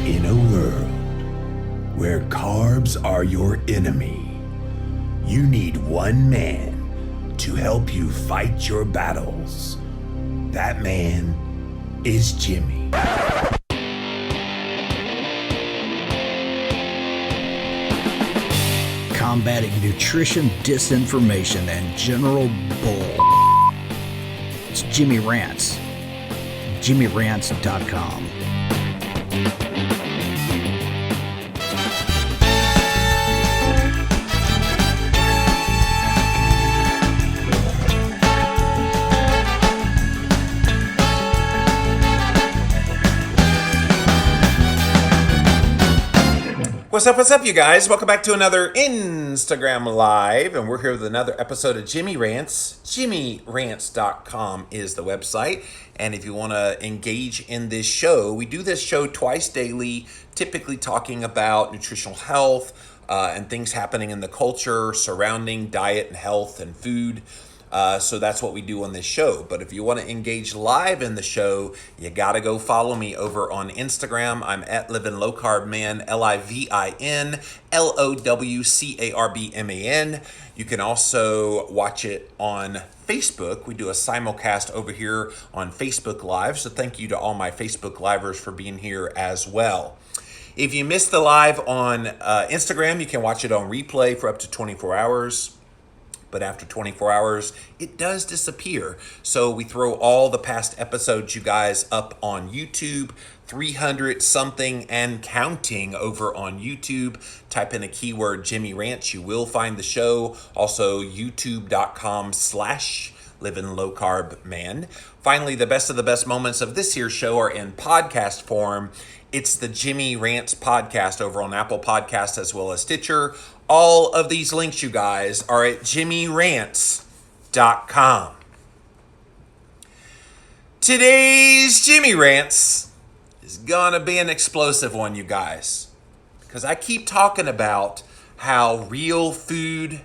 In a world where carbs are your enemy, you need one man to help you fight your battles. That man is Jimmy. Combating nutrition disinformation and general bull. It's Jimmy Rants. JimmyRants.com. What's up, you guys? Welcome back to another Instagram Live, and we're here with another episode of Jimmy Rants. JimmyRants.com is the website, and if you want to engage in this show, we do this show twice daily, typically talking about nutritional health and things happening in the culture surrounding diet and health and food. So that's what we do on this show. But if you want to engage live in the show, you got to go follow me over on Instagram. I'm at Living Low Carb Man, LIVINLOWCARBMAN. You can also watch it on Facebook. We do a simulcast over here on Facebook Live. So thank you to all my Facebook Livers for being here as well. If you missed the live on Instagram, you can watch it on replay for up to 24 hours. But after 24 hours, it does disappear. So we throw all the past episodes, you guys, up on YouTube, 300 something and counting over on YouTube. Type in a keyword Jimmy Rants, you will find the show. Also, youtube.com/Living Low Carb Man. Finally, the best of the best moments of this here show are in podcast form. It's the Jimmy Rants podcast over on Apple Podcasts as well as Stitcher. All of these links, you guys, are at JimmyRants.com. Today's Jimmy Rants is gonna be an explosive one, you guys, because I keep talking about how real food,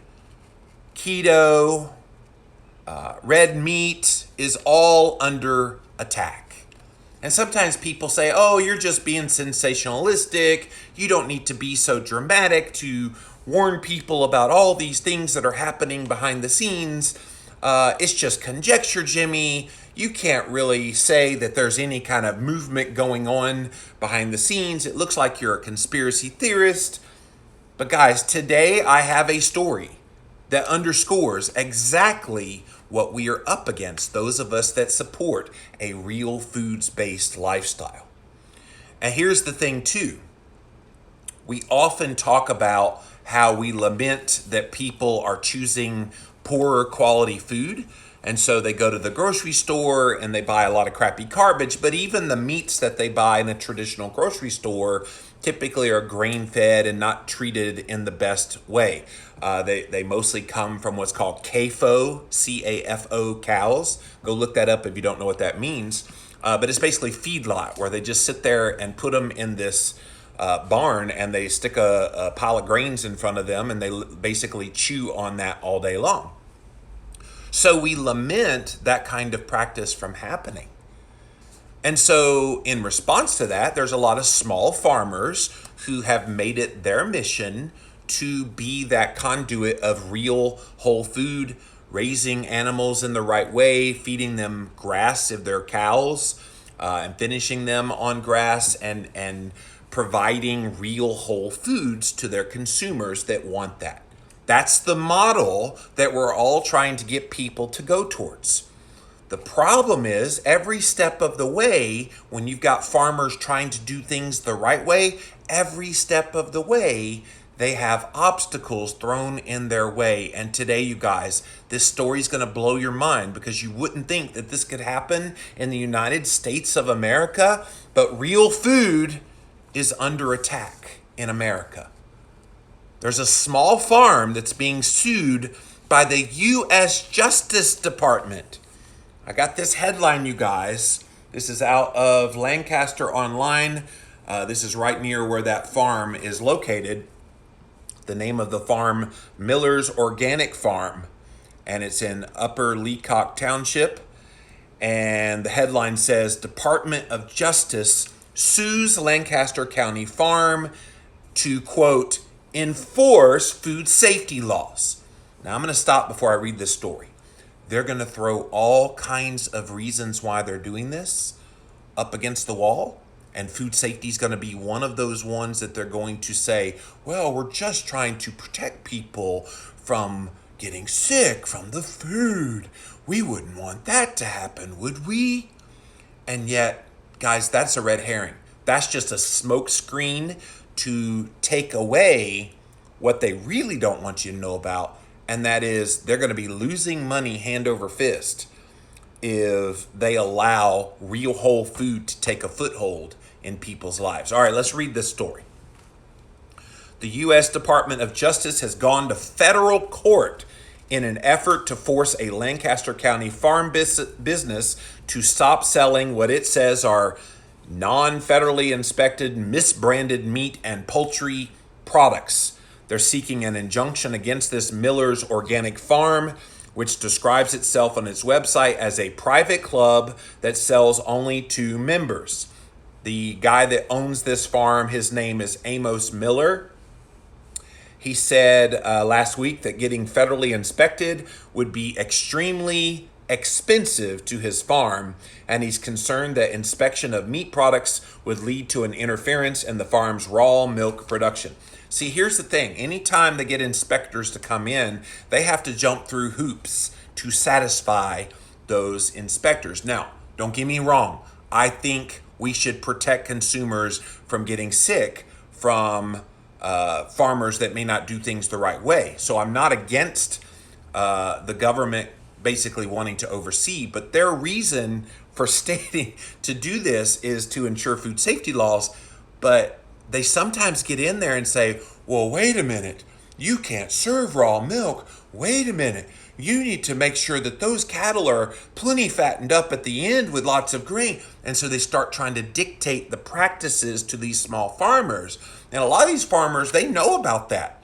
keto, red meat is all under attack. And sometimes people say, oh, you're just being sensationalistic. You don't need to be so dramatic to warn people about all these things that are happening behind the scenes. It's just conjecture, Jimmy. You can't really say that there's any kind of movement going on behind the scenes. It looks like you're a conspiracy theorist. But guys, today I have a story that underscores exactly what we are up against, those of us that support a real foods-based lifestyle. And here's the thing too. We often talk about how we lament that people are choosing poorer quality food. And so they go to the grocery store and they buy a lot of crappy garbage. But even the meats that they buy in a traditional grocery store typically are grain-fed and not treated in the best way. They mostly come from what's called CAFO, C-A-F-O cows. Go look that up if you don't know what that means. But it's basically feedlot, where they just sit there and put them in this barn and they stick a pile of grains in front of them and they basically chew on that all day long. So we lament that kind of practice from happening. And so in response to that, there's a lot of small farmers who have made it their mission to be that conduit of real whole food, raising animals in the right way, feeding them grass if they're cows, and finishing them on grass, and providing real whole foods to their consumers that want that. That's the model that we're all trying to get people to go towards. The problem is, every step of the way, when you've got farmers trying to do things the right way, every step of the way, they have obstacles thrown in their way. And today, you guys, this story is going to blow your mind, because you wouldn't think that this could happen in the United States of America, but real food is under attack in America. There's a small farm that's being sued by the U.S. Justice Department. I got this headline, you guys. This is out of Lancaster Online. This is right near where that farm is located. The name of the farm, Miller's Organic Farm, and it's in Upper Leacock Township. And the headline says, Department of Justice sues Lancaster County Farm to, quote, enforce food safety laws. Now, I'm going to stop before I read this story. They're going to throw all kinds of reasons why they're doing this up against the wall, and food safety is going to be one of those ones that they're going to say, well, we're just trying to protect people from getting sick from the food. We wouldn't want that to happen, would we? And yet, guys, that's a red herring. That's just a smoke screen to take away what they really don't want you to know about, and that is they're going to be losing money hand over fist if they allow real whole food to take a foothold in people's lives. All right, let's read this story. The U.S. Department of Justice has gone to federal court in an effort to force a Lancaster County farm business to stop selling what it says are non-federally inspected, misbranded meat and poultry products. They're seeking an injunction against this Miller's Organic Farm, which describes itself on its website as a private club that sells only to members. The guy that owns this farm, his name is Amos Miller. He said last week that getting federally inspected would be extremely expensive to his farm, and he's concerned that inspection of meat products would lead to an interference in the farm's raw milk production. See, here's the thing. Anytime they get inspectors to come in, they have to jump through hoops to satisfy those inspectors. Now, don't get me wrong. I think we should protect consumers from getting sick from farmers that may not do things the right way. So I'm not against the government basically wanting to oversee, but their reason for stating to do this is to ensure food safety laws. But they sometimes get in there and say, well, wait a minute, you can't serve raw milk. Wait a minute, you need to make sure that those cattle are plenty fattened up at the end with lots of grain. And so they start trying to dictate the practices to these small farmers. And a lot of these farmers, they know about that.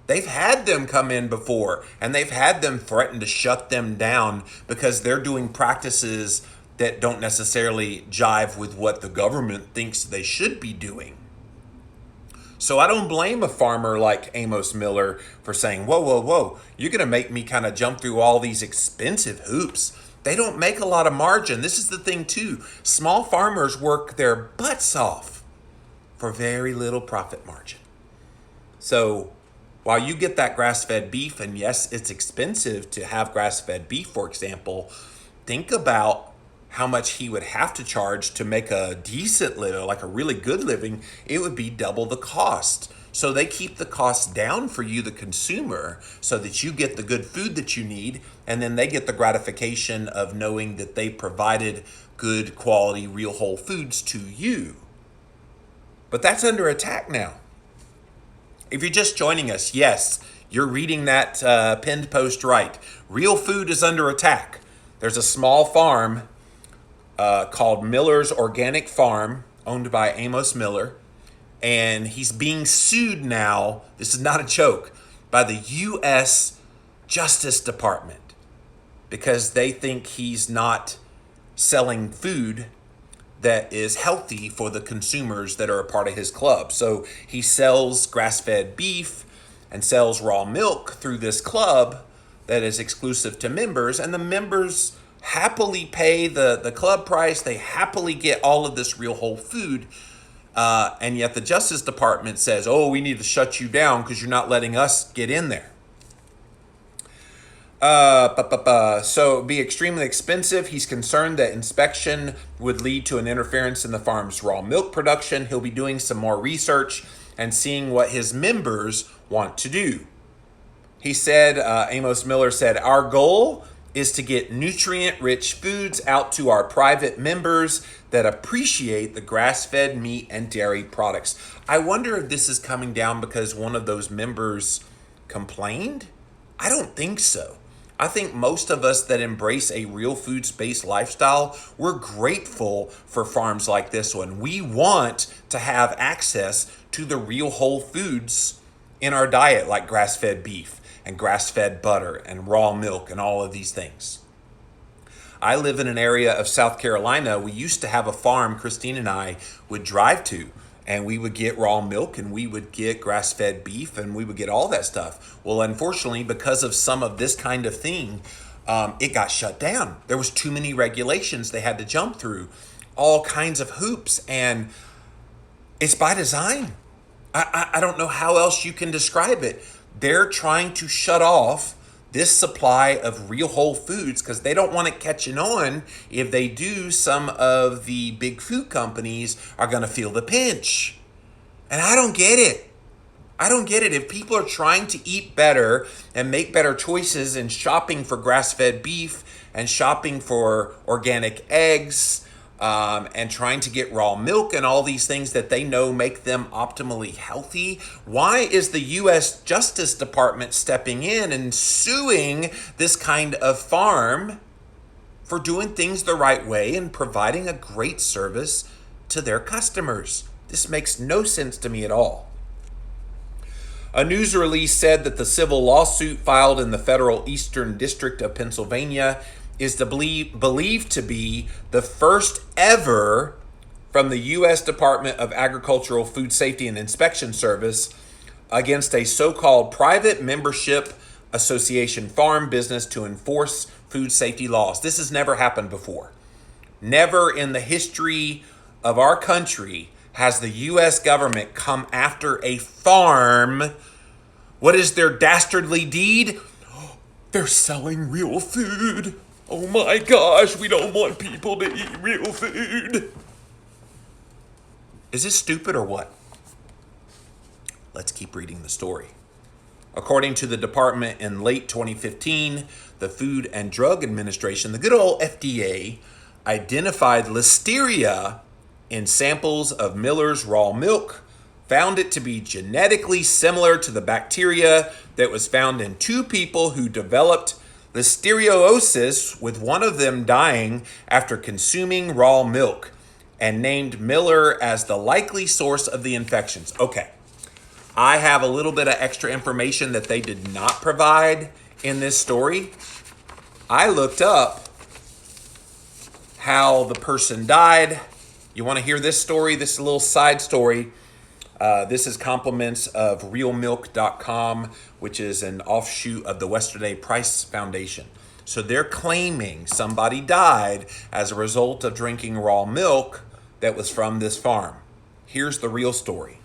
They've had them come in before, and they've had them threaten to shut them down because they're doing practices that don't necessarily jive with what the government thinks they should be doing. So I don't blame a farmer like Amos Miller for saying, whoa, whoa, whoa, you're going to make me kind of jump through all these expensive hoops. They don't make a lot of margin. This is the thing too. Small farmers work their butts off for very little profit margin. So while you get that grass-fed beef, and yes, it's expensive to have grass-fed beef, for example, think about how much he would have to charge to make a decent living, like a really good living. It would be double the cost. So they keep the cost down for you, the consumer, so that you get the good food that you need, and then they get the gratification of knowing that they provided good quality, real whole foods to you. But that's under attack now. If you're just joining us, yes, you're reading that pinned post right. Real food is under attack. There's a small farm called Miller's Organic Farm, owned by Amos Miller, and he's being sued now, this is not a joke, by the U.S. Justice Department because they think he's not selling food that is healthy for the consumers that are a part of his club. So he sells grass-fed beef and sells raw milk through this club that is exclusive to members, and the members happily pay the club price. They happily get all of this real whole food. And yet the Justice Department says, oh, we need to shut you down because you're not letting us get in there. So it'd be extremely expensive. He's concerned that inspection would lead to an interference in the farm's raw milk production. He'll be doing some more research and seeing what his members want to do. He said, Amos Miller said, our goal is to get nutrient-rich foods out to our private members that appreciate the grass-fed meat and dairy products. I wonder if this is coming down because one of those members complained? I don't think so. I think most of us that embrace a real foods-based lifestyle, we're grateful for farms like this one. We want to have access to the real whole foods in our diet, like grass-fed beef and grass-fed butter and raw milk and all of these things. I live in an area of South Carolina. We used to have a farm Christine and I would drive to, and we would get raw milk and we would get grass-fed beef and we would get all that stuff. Well, unfortunately, because of some of this kind of thing, it got shut down. There was too many regulations they had to jump through, all kinds of hoops, and it's by design. I don't know how else you can describe it. They're trying to shut off this supply of real whole foods because they don't want it catching on. If they do, some of the big food companies are going to feel the pinch. And I don't get it. I don't get it. If people are trying to eat better and make better choices and shopping for grass-fed beef and shopping for organic eggs, and trying to get raw milk and all these things that they know make them optimally healthy, why is the U.S. Justice Department stepping in and suing this kind of farm for doing things the right way and providing a great service to their customers? This makes no sense to me at all. A news release said that the civil lawsuit filed in the Federal Eastern District of Pennsylvania is believed to be the first ever from the U.S. Department of Agricultural Food Safety and Inspection Service against a so-called private membership association farm business to enforce food safety laws. This has never happened before. Never in the history of our country has the U.S. government come after a farm. What is their dastardly deed? They're selling real food. Oh my gosh, we don't want people to eat real food. Is this stupid or what? Let's keep reading the story. According to the department, in late 2015, the Food and Drug Administration, the good old FDA, identified Listeria in samples of Miller's raw milk, found it to be genetically similar to the bacteria that was found in 2 people who developed listeriosis, with one of them dying after consuming raw milk, and named Miller as the likely source of the infections. Okay, I have a little bit of extra information that they did not provide in this story. I looked up how the person died. You want to hear this story? This is a little side story. This is compliments of realmilk.com, which is an offshoot of the Yesterday Price Foundation. So they're claiming somebody died as a result of drinking raw milk that was from this farm. Here's the real story.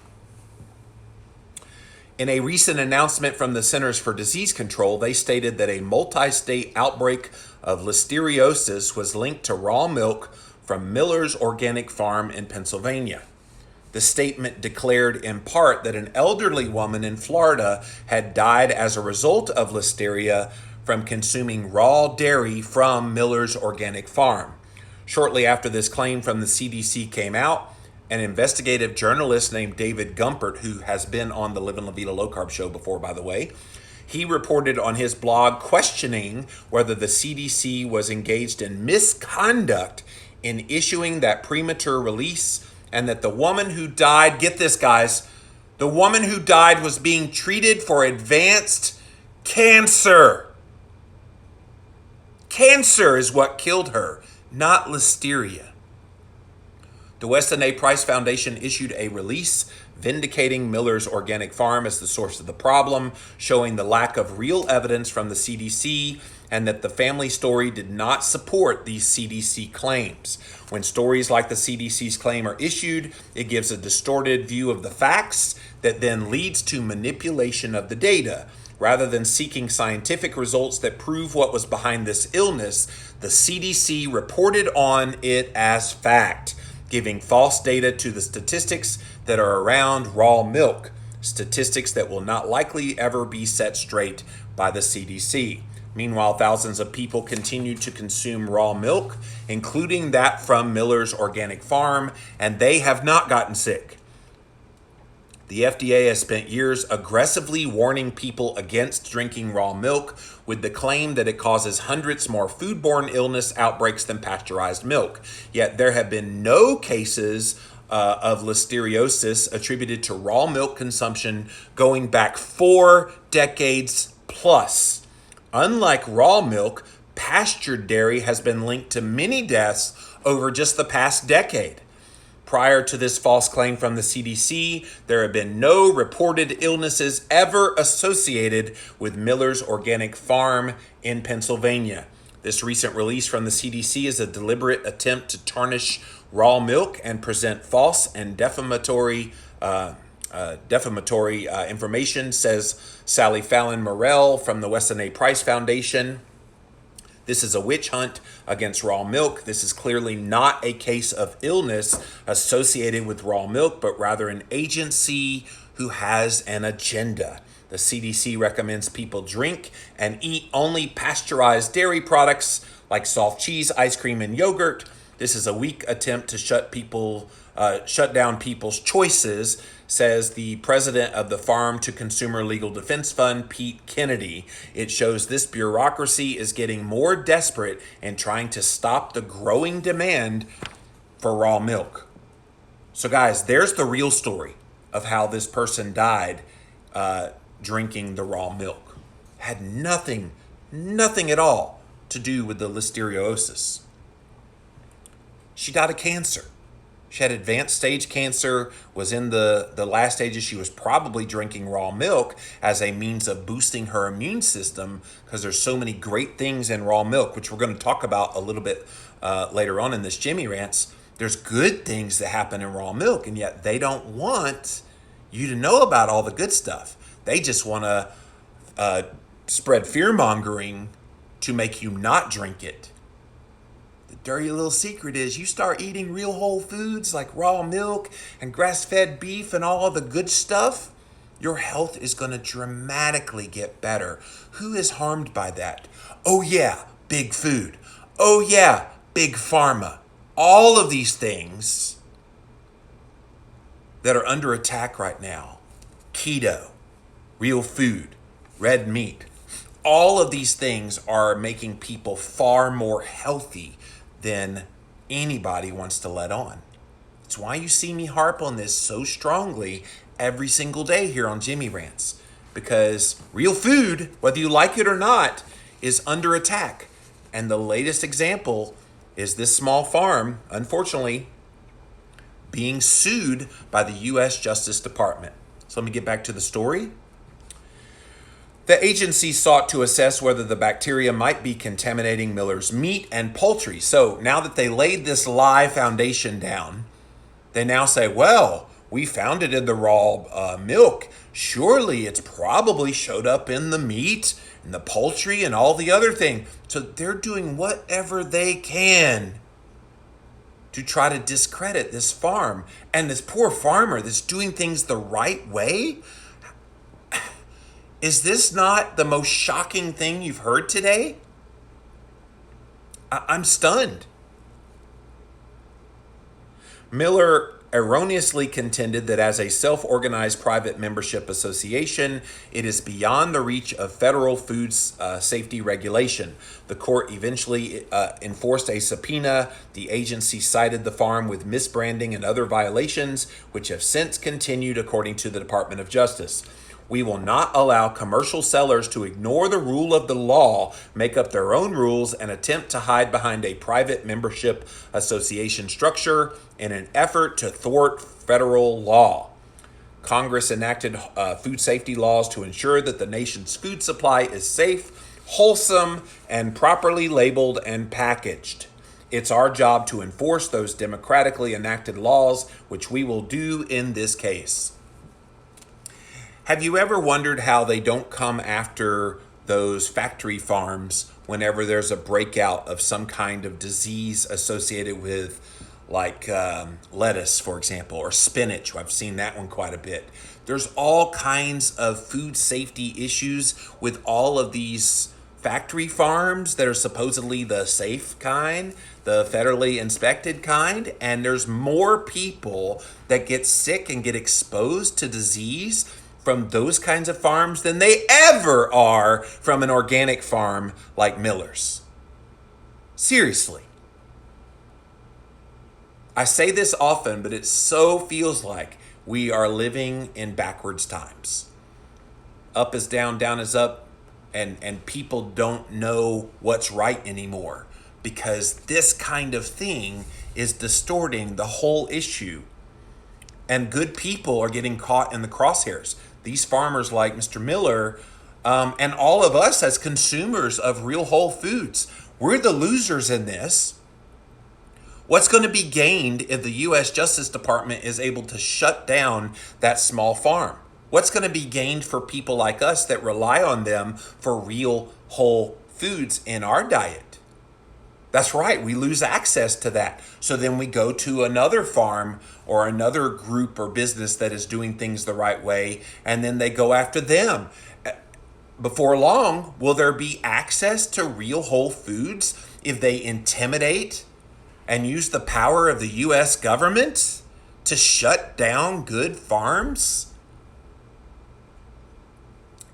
In a recent announcement from the Centers for Disease Control, they stated that a multi-state outbreak of listeriosis was linked to raw milk from Miller's Organic Farm in Pennsylvania. The statement declared in part that an elderly woman in Florida had died as a result of Listeria from consuming raw dairy from Miller's Organic Farm. Shortly after this claim from the CDC came out, an investigative journalist named David Gumpert, who has been on the Livin' La Vida Low Carb show before, by the way, he reported on his blog questioning whether the CDC was engaged in misconduct in issuing that premature release, and that the woman who died, get this guys, the woman who died was being treated for advanced cancer. Cancer is what killed her, not Listeria. The Weston A. Price Foundation issued a release vindicating Miller's Organic Farm as the source of the problem, showing the lack of real evidence from the CDC and that the family story did not support these CDC claims. When stories like the CDC's claim are issued, it gives a distorted view of the facts that then leads to manipulation of the data. Rather than seeking scientific results that prove what was behind this illness, the CDC reported on it as fact, giving false data to the statistics that are around raw milk, statistics that will not likely ever be set straight by the CDC. Meanwhile, thousands of people continue to consume raw milk, including that from Miller's Organic Farm, and they have not gotten sick. The FDA has spent years aggressively warning people against drinking raw milk with the claim that it causes hundreds more foodborne illness outbreaks than pasteurized milk. Yet there have been no cases of listeriosis attributed to raw milk consumption going back 4 decades plus. Unlike raw milk, pastured dairy has been linked to many deaths over just the past decade. Prior to this false claim from the CDC, there have been no reported illnesses ever associated with Miller's Organic Farm in Pennsylvania. This recent release from the CDC is a deliberate attempt to tarnish raw milk and present false and defamatory information, says Sally Fallon Morell from the Weston A. Price Foundation. This is a witch hunt against raw milk. This is clearly not a case of illness associated with raw milk, but rather an agency who has an agenda. The CDC recommends people drink and eat only pasteurized dairy products like soft cheese, ice cream, and yogurt. This is a weak attempt to shut down people's choices, says the president of the Farm to Consumer Legal Defense Fund, Pete Kennedy. It shows this bureaucracy is getting more desperate and trying to stop the growing demand for raw milk. So guys, there's the real story of how this person died drinking the raw milk. Had nothing at all to do with the listeriosis. She died of cancer. She had advanced stage cancer, was in the last stages. She was probably drinking raw milk as a means of boosting her immune system, because there's so many great things in raw milk, which we're going to talk about a little bit later on in this Jimmy Rants. There's good things that happen in raw milk, and yet they don't want you to know about all the good stuff. They just want to spread fear-mongering to make you not drink it. The dirty little secret is you start eating real whole foods like raw milk and grass-fed beef and all of the good stuff, your health is going to dramatically get better. Who is harmed by that? Oh yeah, big food. Oh yeah, big pharma. All of these things that are under attack right now. Keto, real food, red meat. All of these things are making people far more healthy than anybody wants to let on. It's why you see me harp on this so strongly every single day here on Jimmy Rants. Because real food, whether you like it or not, is under attack. And the latest example is this small farm, unfortunately, being sued by the U.S. Justice Department. So let me get back to the story. The agency sought to assess whether the bacteria might be contaminating Miller's meat and poultry. So now that they laid this lie foundation down, they now say, well, we found it in the raw milk. Surely it's probably showed up in the meat and the poultry and all the other thing. So they're doing whatever they can to try to discredit this farm and this poor farmer that's doing things the right way. Is this not the most shocking thing you've heard today? I'm stunned. Miller erroneously contended that as a self-organized private membership association, it is beyond the reach of federal food safety regulation. The court eventually enforced a subpoena. The agency cited the farm with misbranding and other violations, which have since continued according to the Department of Justice. We will not allow commercial sellers to ignore the rule of the law, make up their own rules, and attempt to hide behind a private membership association structure in an effort to thwart federal law. Congress enacted food safety laws to ensure that the nation's food supply is safe, wholesome, and properly labeled and packaged. It's our job to enforce those democratically enacted laws, which we will do in this case. Have you ever wondered how they don't come after those factory farms whenever there's a breakout of some kind of disease associated with, like lettuce, for example, or spinach? I've seen that one quite a bit. There's all kinds of food safety issues with all of these factory farms that are supposedly the safe kind, the federally inspected kind, and there's more people that get sick and get exposed to disease from those kinds of farms than they ever are from an organic farm like Miller's. Seriously. I say this often, but it so feels like we are living in backwards times. Up is down, down is up. and people don't know what's right anymore, because this kind of thing is distorting the whole issue. And good people are getting caught in the crosshairs. These farmers like Mr. Miller, and all of us as consumers of real whole foods, we're the losers in this. What's going to be gained if the U.S. Justice Department is able to shut down that small farm? What's going to be gained for people like us that rely on them for real whole foods in our diet? That's right, we lose access to that. So then we go to another farm or another group or business that is doing things the right way, and then they go after them. Before long, will there be access to real whole foods if they intimidate and use the power of the U.S. government to shut down good farms?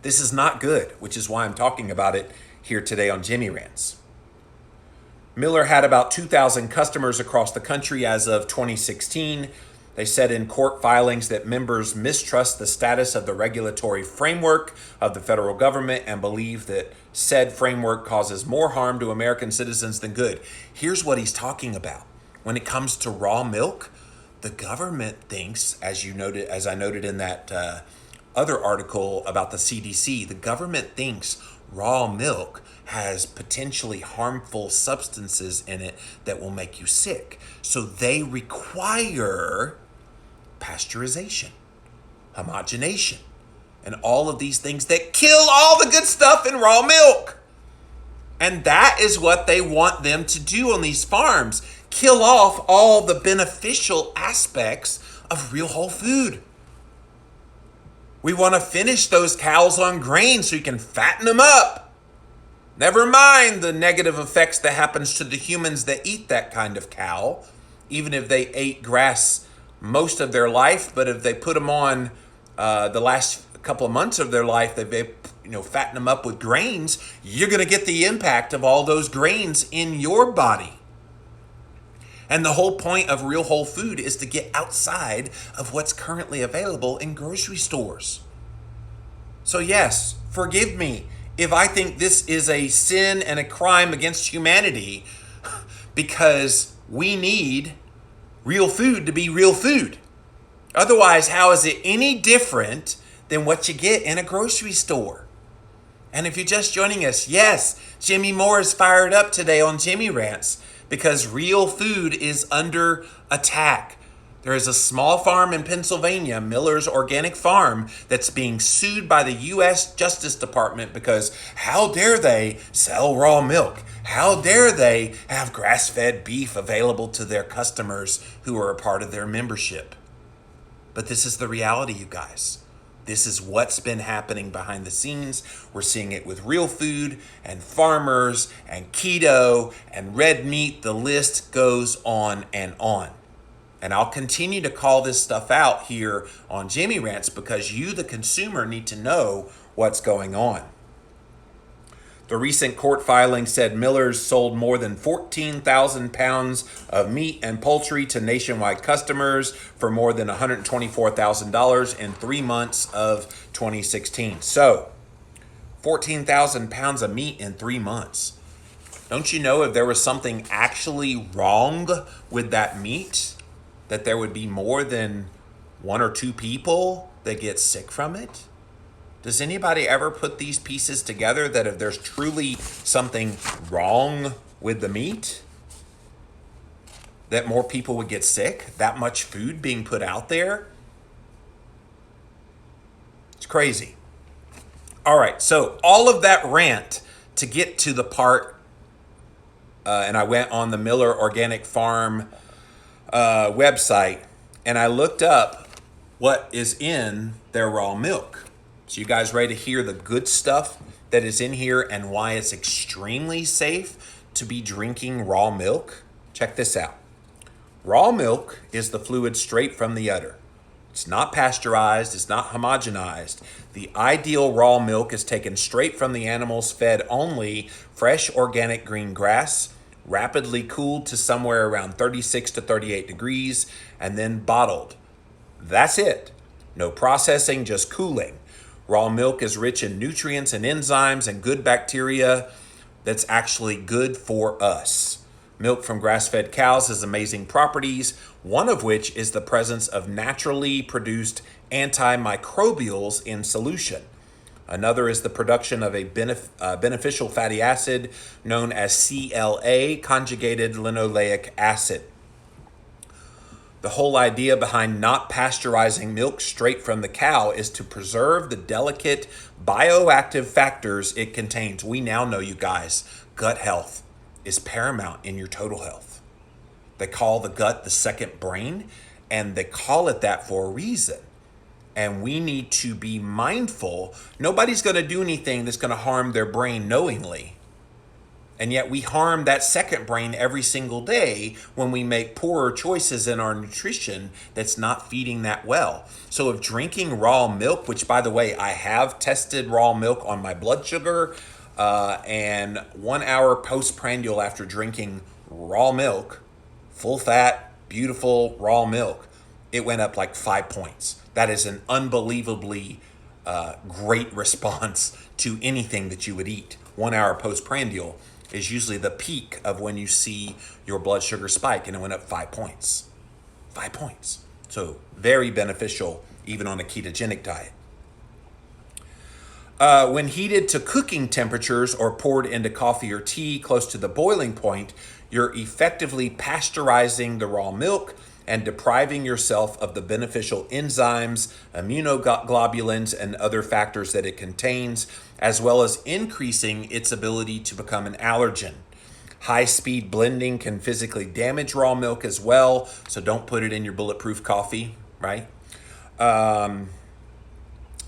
This is not good, which is why I'm talking about it here today on Jimmy Rants. Miller had about 2,000 customers across the country as of 2016. They said in court filings that members mistrust the status of the regulatory framework of the federal government and believe that said framework causes more harm to American citizens than good. Here's what he's talking about. When it comes to raw milk, the government thinks, as I noted in that other article about the CDC, the government thinks raw milk has potentially harmful substances in it that will make you sick. So they require pasteurization, homogenation, and all of these things that kill all the good stuff in raw milk. And that is what they want them to do on these farms. Kill off all the beneficial aspects of real whole food. We want to finish those cows on grain so you can fatten them up. Never mind the negative effects that happens to the humans that eat that kind of cow, even if they ate grass most of their life. But if they put them on the last couple of months of their life, they fatten them up with grains, you're going to get the impact of all those grains in your body. And the whole point of real whole food is to get outside of what's currently available in grocery stores. So yes, forgive me if I think this is a sin and a crime against humanity, because we need real food to be real food. Otherwise, how is it any different than what you get in a grocery store? And if you're just joining us, yes, Jimmy Moore is fired up today on Jimmy Rants because real food is under attack. There is a small farm in Pennsylvania, Miller's Organic Farm, that's being sued by the U.S. Justice Department because how dare they sell raw milk? How dare they have grass-fed beef available to their customers who are a part of their membership? But this is the reality, you guys. This is what's been happening behind the scenes. We're seeing it with real food and farmers and keto and red meat. The list goes on and on. And I'll continue to call this stuff out here on Jimmy Rants because you, the consumer, need to know what's going on. The recent court filing said Miller's sold more than 14,000 pounds of meat and poultry to nationwide customers for more than $124,000 in 3 months of 2016. So, 14,000 pounds of meat in 3 months. Don't you know if there was something actually wrong with that meat, that there would be more than 1 or 2 people that get sick from it? Does anybody ever put these pieces together that if there's truly something wrong with the meat, that more people would get sick? That much food being put out there? It's crazy. All right, so all of that rant to get to the part, and I went on the Miller Organic Farm website, and I looked up what is in their raw milk. So you guys ready to hear the good stuff that is in here and why it's extremely safe to be drinking raw milk? Check this out. Raw milk is the fluid straight from the udder. It's not pasteurized. It's not homogenized. The ideal raw milk is taken straight from the animals, fed only fresh organic green grass, rapidly cooled to somewhere around 36 to 38 degrees, and then bottled. That's it. No processing, just cooling. Raw milk is rich in nutrients and enzymes and good bacteria that's actually good for us. Milk from grass-fed cows has amazing properties, one of which is the presence of naturally produced antimicrobials in solution. Another is the production of a beneficial fatty acid known as CLA, conjugated linoleic acid. The whole idea behind not pasteurizing milk straight from the cow is to preserve the delicate bioactive factors it contains. We now know, you guys, gut health is paramount in your total health. They call the gut the second brain, and they call it that for a reason. And we need to be mindful. Nobody's going to do anything that's going to harm their brain knowingly. And yet we harm that second brain every single day when we make poorer choices in our nutrition that's not feeding that well. So if drinking raw milk, which by the way, I have tested raw milk on my blood sugar, and 1 hour postprandial after drinking raw milk, full fat, beautiful raw milk, it went up like 5 points. That is an unbelievably great response to anything that you would eat. 1 hour postprandial is usually the peak of when you see your blood sugar spike, and it went up 5 points. 5 points. So very beneficial even on a ketogenic diet. When heated to cooking temperatures or poured into coffee or tea close to the boiling point, you're effectively pasteurizing the raw milk and depriving yourself of the beneficial enzymes, immunoglobulins, and other factors that it contains, as well as increasing its ability to become an allergen. High-speed blending can physically damage raw milk as well, so don't put it in your bulletproof coffee, right?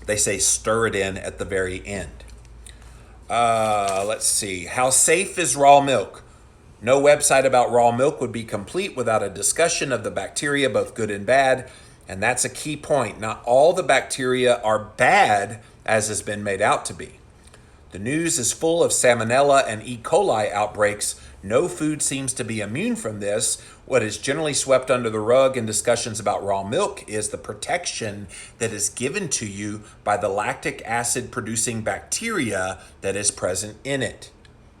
They say stir it in at the very end. Let's see. How safe is raw milk? No website about raw milk would be complete without a discussion of the bacteria, both good and bad. And that's a key point. Not all the bacteria are bad, as has been made out to be. The news is full of salmonella and E. coli outbreaks. No food seems to be immune from this. What is generally swept under the rug in discussions about raw milk is the protection that is given to you by the lactic acid producing bacteria that is present in it.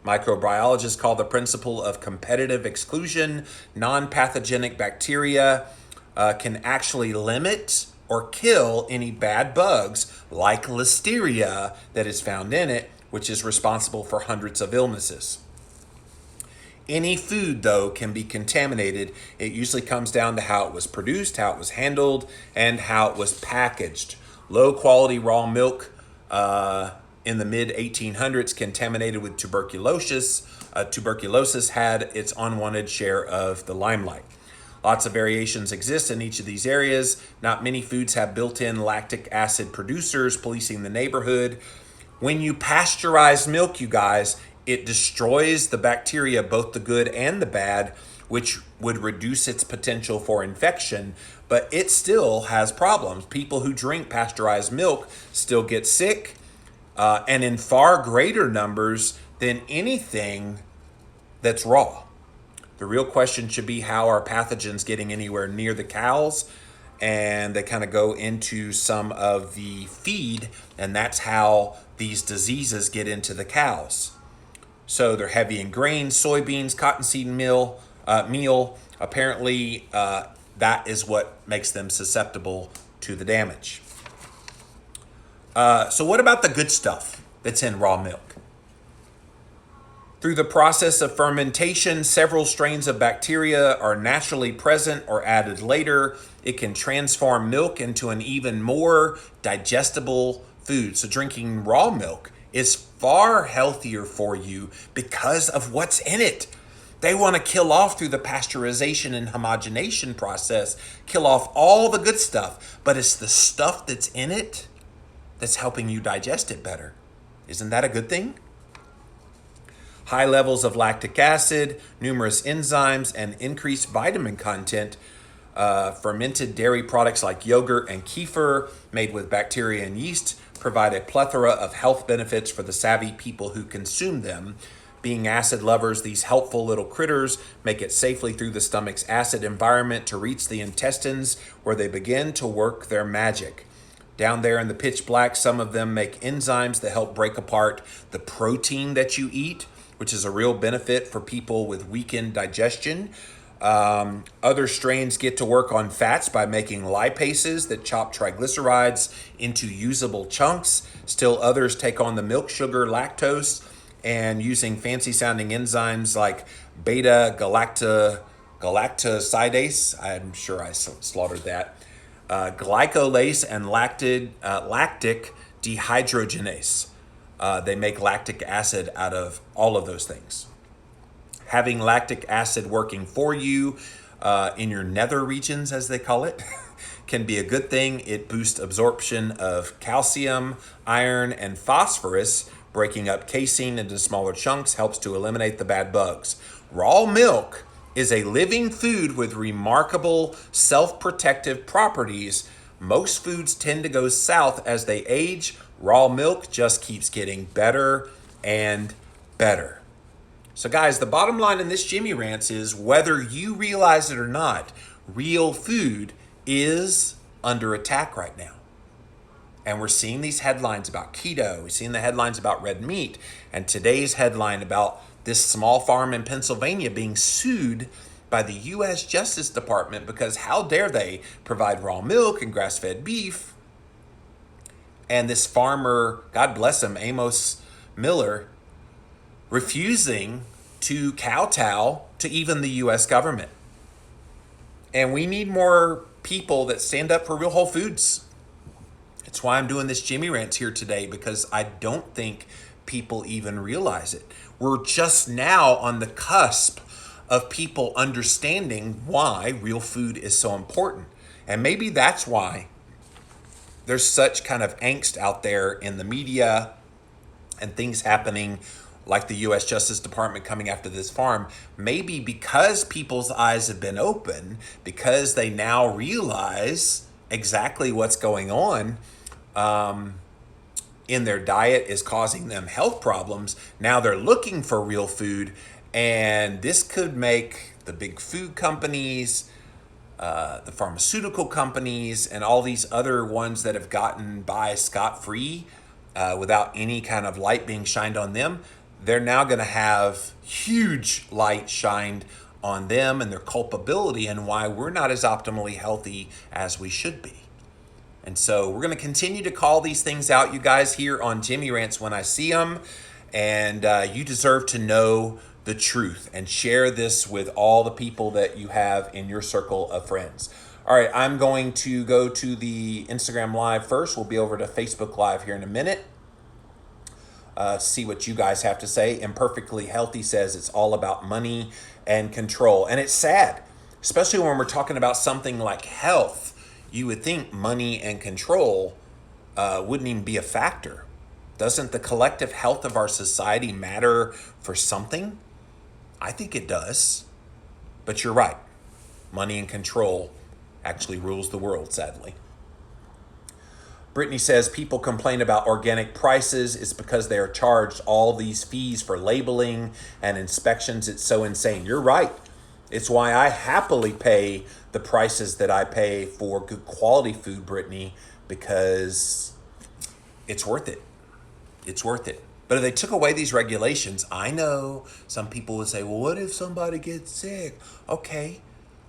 Microbiologists call the principle of competitive exclusion. Non-pathogenic bacteria can actually limit or kill any bad bugs like Listeria that is found in it, which is responsible for hundreds of illnesses. Any food, though, can be contaminated. It usually comes down to how it was produced, how it was handled, and how it was packaged. Low-quality raw milk in the mid-1800s contaminated with tuberculosis. Tuberculosis had its unwanted share of the limelight. Lots of variations exist in each of these areas. Not many foods have built-in lactic acid producers policing the neighborhood. When you pasteurize milk, you guys, it destroys the bacteria, both the good and the bad, which would reduce its potential for infection, but it still has problems. People who drink pasteurized milk still get sick, and in far greater numbers than anything that's raw. The real question should be, how are pathogens getting anywhere near the cows? And they kind of go into some of the feed, and that's how these diseases get into the cows. So they're heavy in grains, soybeans, cottonseed meal. Apparently, that is what makes them susceptible to the damage. So what about the good stuff that's in raw milk? Through the process of fermentation, several strains of bacteria are naturally present or added later. It can transform milk into an even more digestible food. So drinking raw milk is far healthier for you because of what's in it. They want to kill off, through the pasteurization and homogenation process, kill off all the good stuff, but it's the stuff that's in it that's helping you digest it better. Isn't that a good thing? High levels of lactic acid, numerous enzymes, and increased vitamin content. Fermented dairy products like yogurt and kefir made with bacteria and yeast provide a plethora of health benefits for the savvy people who consume them. Being acid lovers, these helpful little critters make it safely through the stomach's acid environment to reach the intestines, where they begin to work their magic. down there in the pitch black. Some of them make enzymes that help break apart the protein that you eat, which is a real benefit for people with weakened digestion. Other strains get to work on fats by making lipases that chop triglycerides into usable chunks. Still others take on the milk sugar lactose and using fancy sounding enzymes like beta galactosidase. I'm sure I slaughtered that. Glycolase and lactic dehydrogenase. They make lactic acid out of all of those things. Having lactic acid working for you in your nether regions, as they call it, can be a good thing. It boosts absorption of calcium, iron, and phosphorus. Breaking up casein into smaller chunks helps to eliminate the bad bugs. Raw milk is a living food with remarkable self-protective properties. Most foods tend to go south as they age. Raw milk just keeps getting better and better. So guys, the bottom line in this Jimmy Rants is, whether you realize it or not, real food is under attack right now. And we're seeing these headlines about keto. We're seeing the headlines about red meat. And today's headline about this small farm in Pennsylvania being sued by the U.S. Justice Department because how dare they provide raw milk and grass-fed beef. And this farmer, God bless him, Amos Miller, refusing to kowtow to even the U.S. government. And we need more people that stand up for real whole foods. It's why I'm doing this Jimmy Rants here today, because I don't think people even realize it. We're just now on the cusp of people understanding why real food is so important. And maybe that's why there's such kind of angst out there in the media and things happening like the U.S. Justice Department coming after this farm. Maybe because people's eyes have been open, because they now realize exactly what's going on in their diet is causing them health problems. Now they're looking for real food, and this could make the big food companies, the pharmaceutical companies, and all these other ones that have gotten by scot-free without any kind of light being shined on them, they're now going to have huge light shined on them and their culpability and why we're not as optimally healthy as we should be. And so we're going to continue to call these things out, you guys, here on Jimmy Rants when I see them. And you deserve to know the truth and share this with all the people that you have in your circle of friends. All right, I'm going to go to the Instagram Live first. We'll be over to Facebook Live here in a minute. See what you guys have to say. Imperfectly Healthy says it's all about money and control. And it's sad, especially when we're talking about something like health. You would think money and control wouldn't even be a factor. Doesn't the collective health of our society matter for something? I think it does. But you're right. Money and control actually rules the world, sadly. Brittany says people complain about organic prices. It's because they are charged all these fees for labeling and inspections. It's so insane. You're right. It's why I happily pay the prices that I pay for good quality food, Brittany, because it's worth it. It's worth it. But if they took away these regulations, I know some people would say, well, what if somebody gets sick? Okay,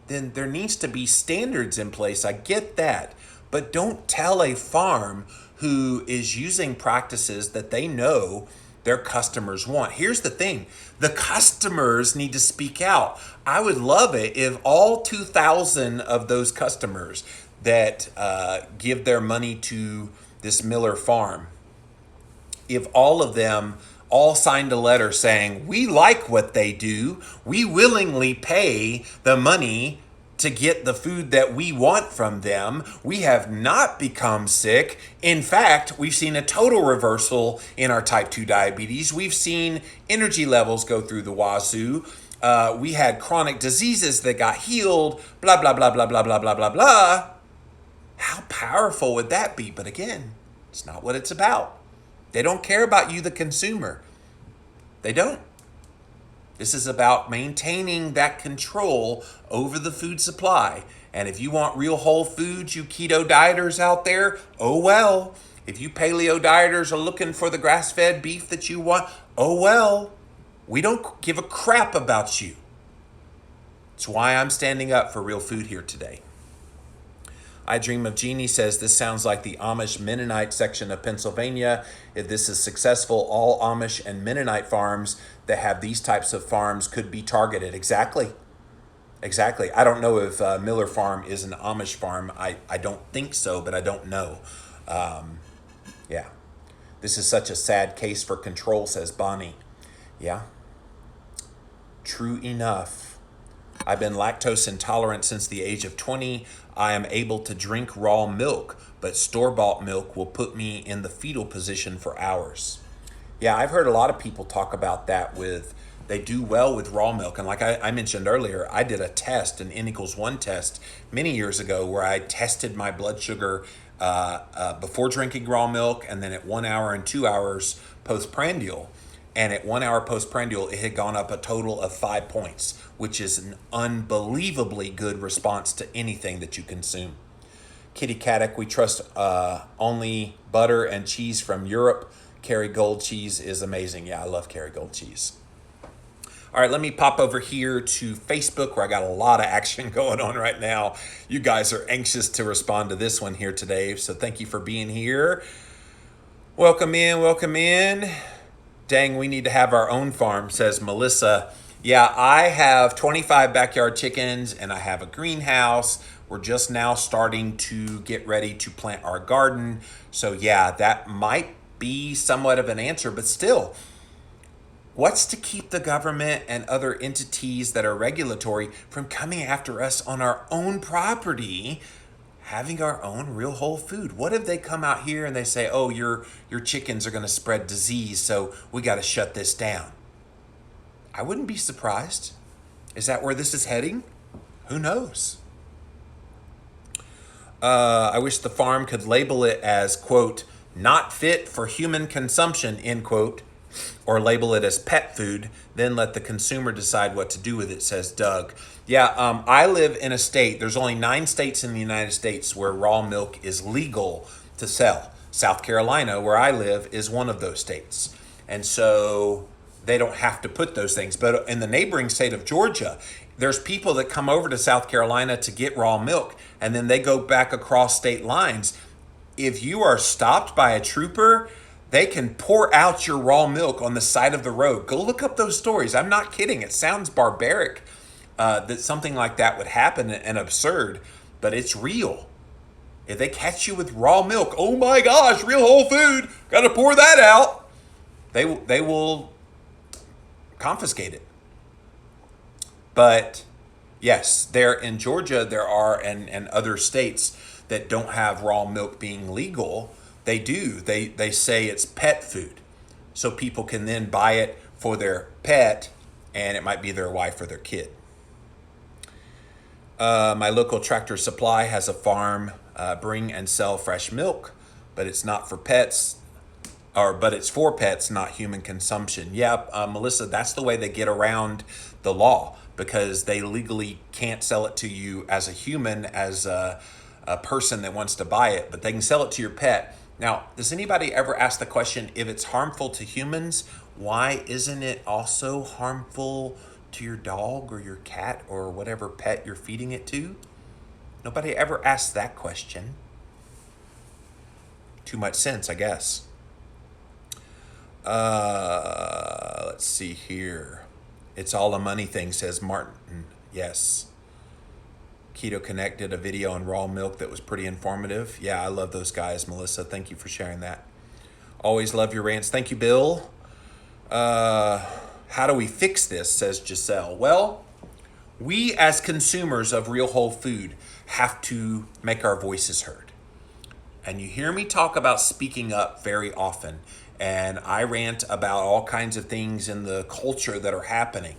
then there needs to be standards in place. I get that. But don't tell a farm who is using practices that they know their customers want. Here's the thing. The customers need to speak out. I would love it if all 2,000 of those customers that give their money to this Miller farm, if all of them all signed a letter saying, we like what they do, we willingly pay the money to get the food that we want from them. We have not become sick. In fact, we've seen a total reversal in our type 2 diabetes. We've seen energy levels go through the wazoo. We had chronic diseases that got healed, blah, blah, blah, blah, blah, blah, blah, blah, blah. How powerful would that be? But again, it's not what it's about. They don't care about you, the consumer. They don't. This is about maintaining that control over the food supply. And if you want real whole foods, you keto dieters out there, oh well. If you paleo dieters are looking for the grass-fed beef that you want, oh well. We don't give a crap about you. It's why I'm standing up for real food here today. I Dream of Jeannie says, this sounds like the Amish Mennonite section of Pennsylvania. If this is successful, all Amish and Mennonite farms that have these types of farms could be targeted. Exactly. I don't know if Miller Farm is an Amish farm. I don't think so, but I don't know. Yeah. This is such a sad case for control, says Bonnie. Yeah. True enough. I've been lactose intolerant since the age of 20. I am able to drink raw milk, but store-bought milk will put me in the fetal position for hours. Yeah, I've heard a lot of people talk about that they do well with raw milk. And like I mentioned earlier, I did a test, an N=1 test, many years ago where I tested my blood sugar before drinking raw milk and then at 1 hour and 2 hours postprandial. And at 1 hour postprandial, it had gone up a total of 5 points, which is an unbelievably good response to anything that you consume. Kitty Caddick, we trust only butter and cheese from Europe. Kerrygold cheese is amazing. Yeah, I love Kerrygold cheese. All right, let me pop over here to Facebook where I got a lot of action going on right now. You guys are anxious to respond to this one here today, so thank you for being here. Welcome in. Dang, we need to have our own farm, says Melissa. Yeah, I have 25 backyard chickens and I have a greenhouse. We're just now starting to get ready to plant our garden. So yeah, that might be somewhat of an answer, but still, what's to keep the government and other entities that are regulatory from coming after us on our own property, having our own real whole food? What if they come out here and they say, oh, your chickens are going to spread disease, so we got to shut this down? I wouldn't be surprised. Is that where this is heading? Who knows? I wish the farm could label it as, quote, not fit for human consumption, end quote, or label it as pet food, then let the consumer decide what to do with it, says Doug. Yeah, I live in a state, there's only 9 states in the United States where raw milk is legal to sell. South Carolina, where I live, is one of those states. And so they don't have to put those things. But in the neighboring state of Georgia, there's people that come over to South Carolina to get raw milk, and then they go back across state lines. If you are stopped by a trooper, they can pour out your raw milk on the side of the road. Go look up those stories. I'm not kidding. It sounds barbaric that something like that would happen and absurd, but it's real. If they catch you with raw milk, oh my gosh, real whole food, got to pour that out. They will confiscate it. But yes, there in Georgia, there are, and other states that don't have raw milk being legal, they do. They say it's pet food. So people can then buy it for their pet, and it might be their wife or their kid. My local Tractor Supply has a farm, bring and sell fresh milk, but it's not for pets, but it's for pets, not human consumption. Yeah, Melissa, that's the way they get around the law, because they legally can't sell it to you as a human, as a person that wants to buy it, but they can sell it to your pet. Now, does anybody ever ask the question, if it's harmful to humans, why isn't it also harmful to your dog or your cat or whatever pet you're feeding it to? Nobody ever asked that question. Too much sense, I guess. Let's see here. It's all a money thing, says Martin. Yes. Keto Connect did a video on raw milk that was pretty informative. Yeah, I love those guys, Melissa. Thank you for sharing that. Always love your rants. Thank you, Bill. How do we fix this, says Giselle. Well, we as consumers of real whole food have to make our voices heard. And you hear me talk about speaking up very often. And I rant about all kinds of things in the culture that are happening.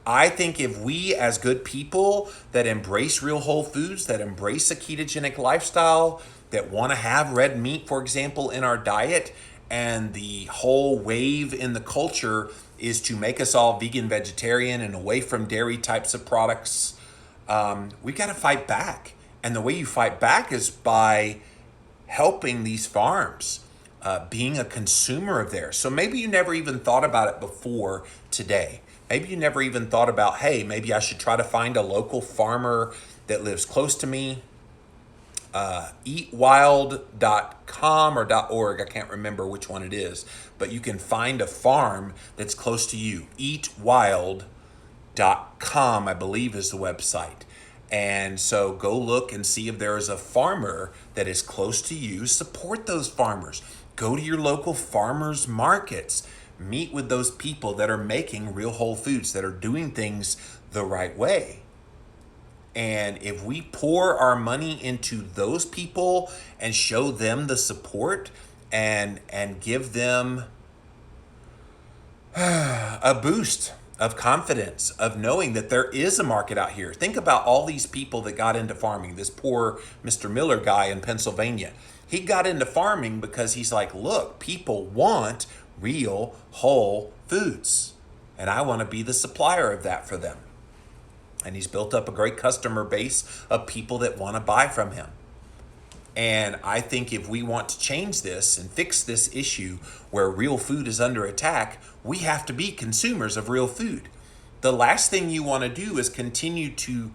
I think if we as good people that embrace real whole foods, that embrace a ketogenic lifestyle, that want to have red meat, for example, in our diet, and the whole wave in the culture is to make us all vegan, vegetarian, and away from dairy types of products, we got to fight back. And the way you fight back is by helping these farms, being a consumer of theirs. So maybe you never even thought about it before today. Maybe you never even thought about, hey, maybe I should try to find a local farmer that lives close to me. Eatwild.com or .org, I can't remember which one it is, but you can find a farm that's close to you. Eatwild.com, I believe, is the website. And so go look and see if there is a farmer that is close to you. Support those farmers. Go to your local farmers markets. Meet with those people that are making real whole foods, that are doing things the right way. And if we pour our money into those people and show them the support and give them a boost of confidence, of knowing that there is a market out here. Think about all these people that got into farming. This poor Mr. Miller guy in Pennsylvania. He got into farming because he's like, look, people want real whole foods, and I want to be the supplier of that for them. And he's built up a great customer base of people that want to buy from him. And I think if we want to change this and fix this issue where real food is under attack, we have to be consumers of real food. The last thing you want to do is continue to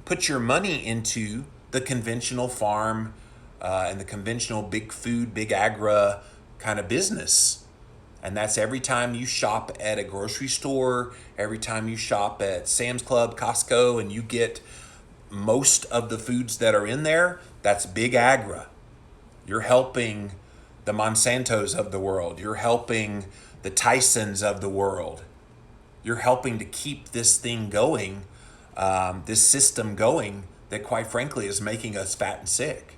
put your money into the conventional farm and the conventional big food, big agri kind of business. And that's every time you shop at a grocery store, every time you shop at Sam's Club, Costco, and you get most of the foods that are in there, that's big agri. You're helping the Monsantos of the world. You're helping the Tysons of the world. You're helping to keep this thing going, this system going that quite frankly is making us fat and sick.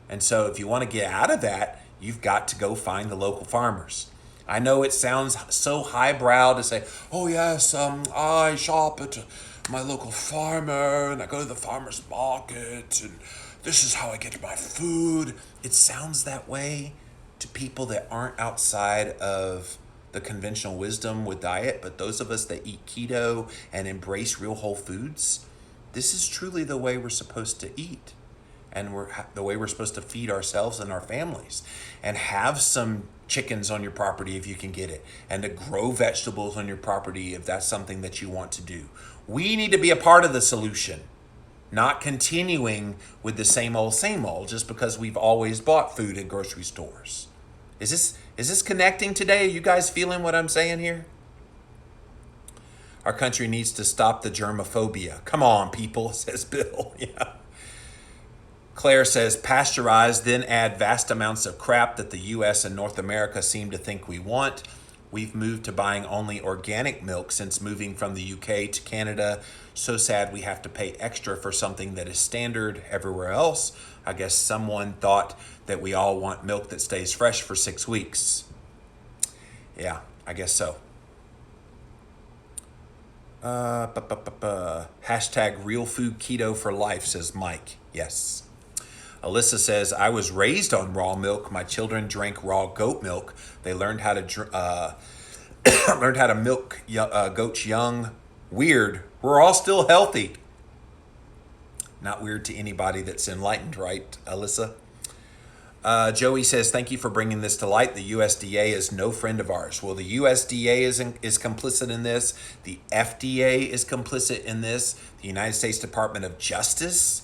And so if you want to get out of that, you've got to go find the local farmers. I know it sounds so highbrow to say, oh yes, I shop at my local farmer and I go to the farmer's market and this is how I get my food. It sounds that way to people that aren't outside of the conventional wisdom with diet, but those of us that eat keto and embrace real whole foods, this is truly the way we're supposed to eat. And the way we're supposed to feed ourselves and our families, and have some chickens on your property if you can get it, and to grow vegetables on your property if that's something that you want to do. We need to be a part of the solution, not continuing with the same old just because we've always bought food at grocery stores. Is this connecting today? Are you guys feeling what I'm saying here? Our country needs to stop the germophobia. Come on, people, says Bill. Yeah. Claire says, pasteurize, then add vast amounts of crap that the U.S. and North America seem to think we want. We've moved to buying only organic milk since moving from the U.K. to Canada. So sad we have to pay extra for something that is standard everywhere else. I guess someone thought that we all want milk that stays fresh for 6 weeks. Yeah, I guess so. Hashtag real food keto for life, says Mike. Yes. Alyssa says, I was raised on raw milk. My children drank raw goat milk. They learned how to milk goats young. Weird. We're all still healthy. Not weird to anybody that's enlightened, right, Alyssa? Joey says, thank you for bringing this to light. The USDA is no friend of ours. Well, the USDA is complicit in this. The FDA is complicit in this. The United States Department of Justice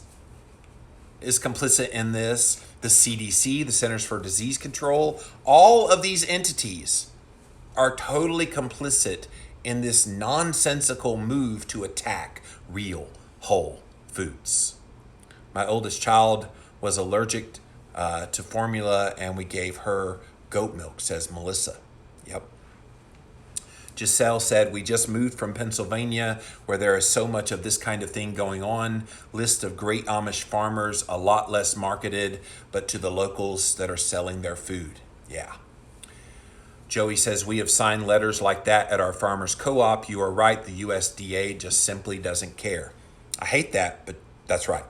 is complicit in this. The CDC, the Centers for Disease Control, all of these entities are totally complicit in this nonsensical move to attack real whole foods. My oldest child was allergic to formula and we gave her goat milk, says Melissa. Yep. Giselle said, we just moved from Pennsylvania where there is so much of this kind of thing going on. List of great Amish farmers, a lot less marketed, but to the locals that are selling their food. Yeah. Joey says, we have signed letters like that at our farmers co-op. You are right. The USDA just simply doesn't care. I hate that, but that's right.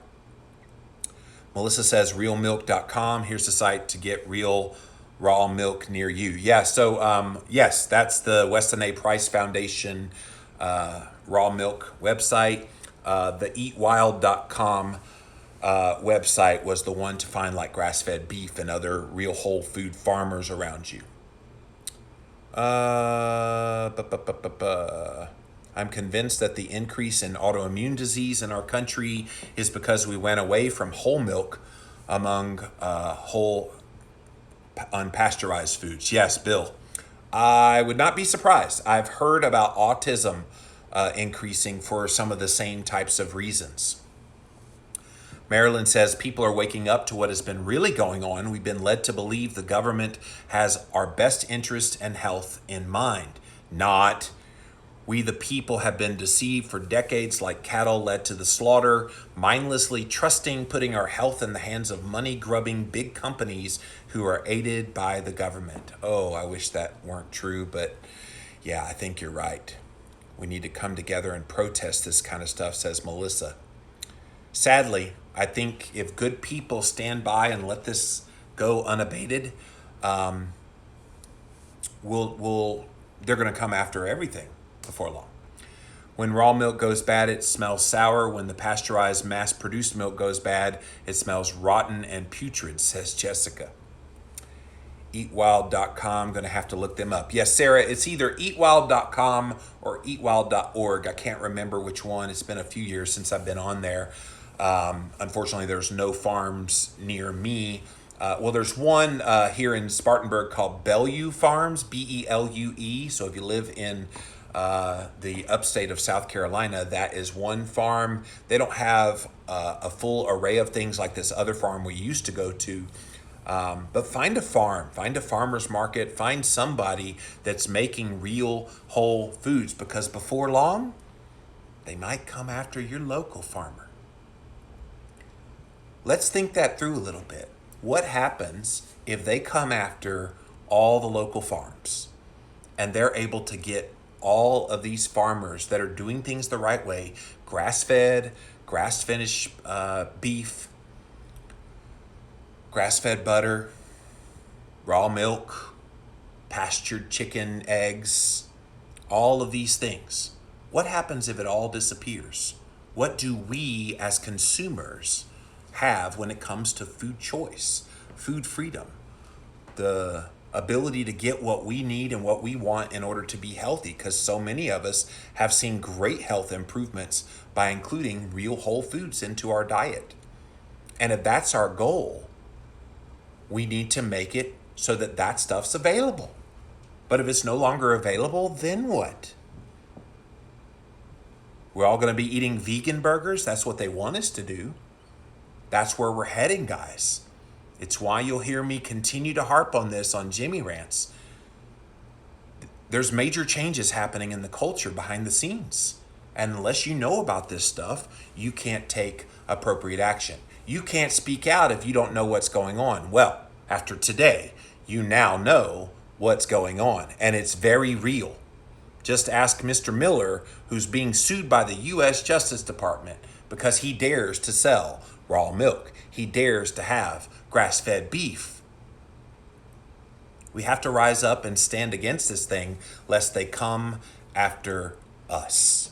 Melissa says, realmilk.com. Here's the site to get real raw milk near you. Yeah, so yes, that's the Weston A. Price Foundation raw milk website. the eatwild.com website was the one to find like grass-fed beef and other real whole food farmers around you. I'm convinced that the increase in autoimmune disease in our country is because we went away from whole milk among whole unpasteurized foods. Yes, Bill. I would not be surprised. I've heard about autism increasing for some of the same types of reasons. Marilyn says people are waking up to what has been really going on. We've been led to believe the government has our best interest and health in mind. Not. We the people have been deceived for decades like cattle led to the slaughter, mindlessly trusting, putting our health in the hands of money-grubbing big companies who are aided by the government. Oh, I wish that weren't true, but yeah, I think you're right. We need to come together and protest this kind of stuff, says Melissa. Sadly, I think if good people stand by and let this go unabated, they're going to come after everything before long. When raw milk goes bad, it smells sour. When the pasteurized, mass-produced milk goes bad, it smells rotten and putrid, says Jessica. Eatwild.com, going to have to look them up. Yes, Sarah, it's either eatwild.com or eatwild.org. I can't remember which one. It's been a few years since I've been on there. Unfortunately, there's no farms near me. Well, there's one here in Spartanburg called Bellew Farms, Belue. So if you live in the upstate of South Carolina, that is one farm. They don't have a full array of things like this other farm we used to go to. But find a farm, find a farmer's market, find somebody that's making real whole foods, because before long, they might come after your local farmer. Let's think that through a little bit. What happens if they come after all the local farms and they're able to get all of these farmers that are doing things the right way, grass-fed, grass-finished beef, grass-fed butter, raw milk, pastured chicken, eggs, all of these things. What happens if it all disappears? What do we as consumers have when it comes to food choice, food freedom, the ability to get what we need and what we want in order to be healthy? Because so many of us have seen great health improvements by including real whole foods into our diet. And if that's our goal, we need to make it so that that stuff's available. But if it's no longer available, then what? We're all going to be eating vegan burgers. That's what they want us to do. That's where we're heading, guys. It's why you'll hear me continue to harp on this on Jimmy Rants. There's major changes happening in the culture behind the scenes. And unless you know about this stuff, you can't take appropriate action. You can't speak out if you don't know what's going on. Well, after today, you now know what's going on, and it's very real. Just ask Mr. Miller, who's being sued by the U.S. Justice Department because he dares to sell raw milk. He dares to have grass-fed beef. We have to rise up and stand against this thing, lest they come after us.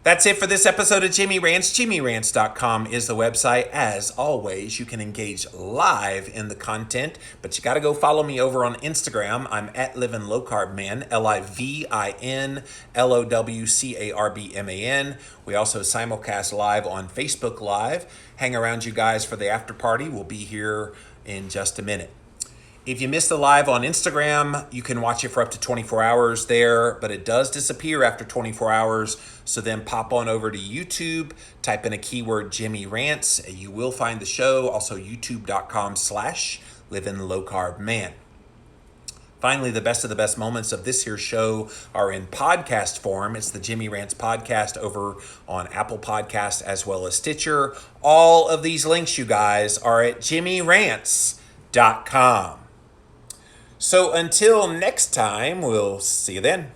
That's it for this episode of Jimmy Rants. JimmyRants.com is the website. As always, you can engage live in the content, but you got to go follow me over on Instagram. I'm at Livin' Low Carb Man, LIVINLOWCARBMAN. We also simulcast live on Facebook Live. Hang around, you guys, for the after party. We'll be here in just a minute. If you missed the live on Instagram, you can watch it for up to 24 hours there, but it does disappear after 24 hours. So then pop on over to YouTube, type in a keyword Jimmy Rants, and you will find the show. Also youtube.com/LivinLowCarbMan. Finally, the best of the best moments of this here show are in podcast form. It's the Jimmy Rants podcast over on Apple Podcasts as well as Stitcher. All of these links, you guys, are at JimmyRants.com. So until next time, we'll see you then.